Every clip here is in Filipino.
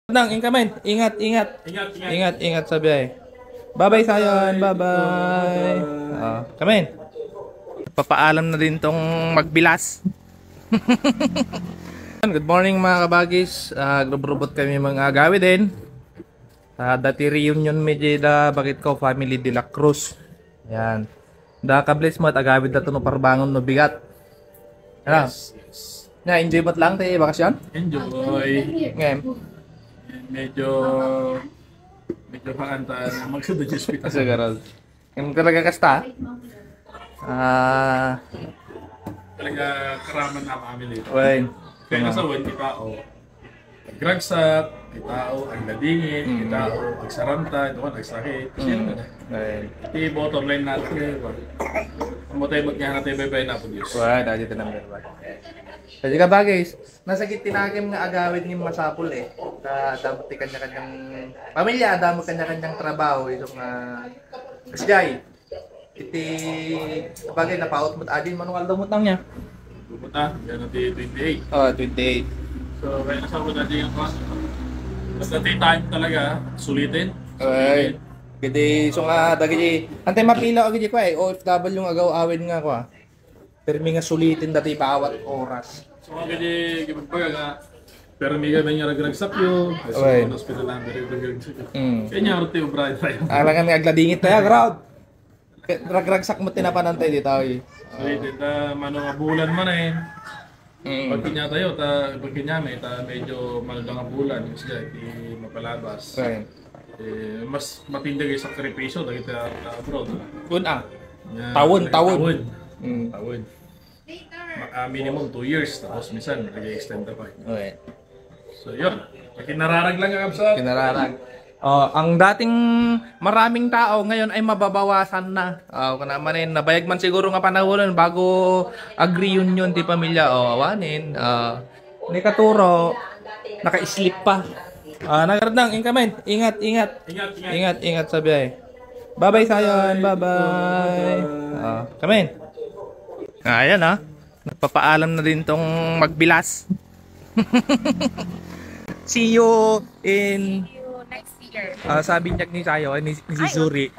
Nang, inkamen. Ingat, ingat. Ingat sa biyahe. Bye-bye sayon. Bye-bye. Kamen. Papaalam na din tong magbilas. Good morning mga kabagis. Grub-robot kami mga agawi din. Dati reunion medyo da bakit ko family de la Cruz. Yan. Da kabless mo at agawid na ito no parbangon no bigat. Ano? Yes. Na enjoy ba't lang tayo bakasyon? Enjoy. Ngayon. Medyo pakantaan na magsunod yung hospital. Siguro. Yung talaga kasta. Talaga karaman na family. Well. Kaya nasa wan kita o gragsak, kita o ang ladingin, kita o agsaranta, ito ko nagsakit. Iti bottom line natin. Mo tayo magkana tayo bye-bye na po Diyos. Well, dahil ito number 1. Kasi ka bagay, nasa tinakim nga agawid ni masapul eh. Damo ti kanya-kanyang pamilya, damo kanya-kanyang trabaho. Ito nga kasjay. Iti bagay napaut mo't adin manual daw mutang niya. Pumunta, yan natin 28. 28. So kaya nasabi natin yung class. Basta time talaga, sulitin. Okay. Kasi so nga dagi antay mapila og ko eh OFW yung agaw awin nga ko ah. Permi nga sulitin dati bawat oras. So mga ganyan, gimagbaga nga, pero may gabi nga nagragsak yun. Kasi Okay. sa hospital lang, pero nagragsak yun. Kaya niya rin yung bride tayo. Alangan nga agladingit tayo, crowd. Ragragsak mo tinapanantay dito eh. So ito, mano nga bulan man eh. Pag kinya tayo, pag kinya may, medyo maladang nga bulan. Kasi hindi mapalabas. Right. Mas matindag yung sakripisyo dahil kita abroad. Una. Yan, Tawon. Tawon. Tawon. Minimum 2 years, tapos minsan nag-extend na pa. Okay. So yun, kinararag lang ang absat. Kinararag. Ang dating maraming tao ngayon ay mababawasan na. Kanaman nabayag man siguro nga panahon bago ag-reunion ti pamilya. Awanin. Ni katuro naka-sleep pa. Nagardang inkamen. Ingat sa biyahe. Bye-bye sayon. Bye-bye. Kamen. Ayan nagpapaalam na din tong magbilas. See you in next year. sabi niya ni Sayo, ni si Zuri.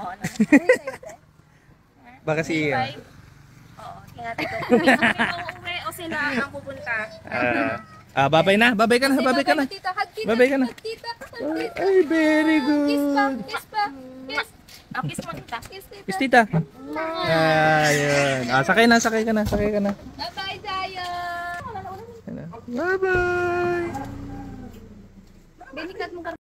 Baka si Oo, tingnan ko. Kung uuwi o sila ang pupunta. Bye-bye na. Bye-bye ka na. Bye-bye ka na. Tita, hug tita. Bye-bye ka na. Hug tita. Ay, very Kiss pa, good. kiss pa. Kiss. Oh, kiss mo tita. Kiss tita. Kiss tita. Ayun. Sakay ka na. Bye-bye, Dayo. Bye-bye. Binikat mo ka.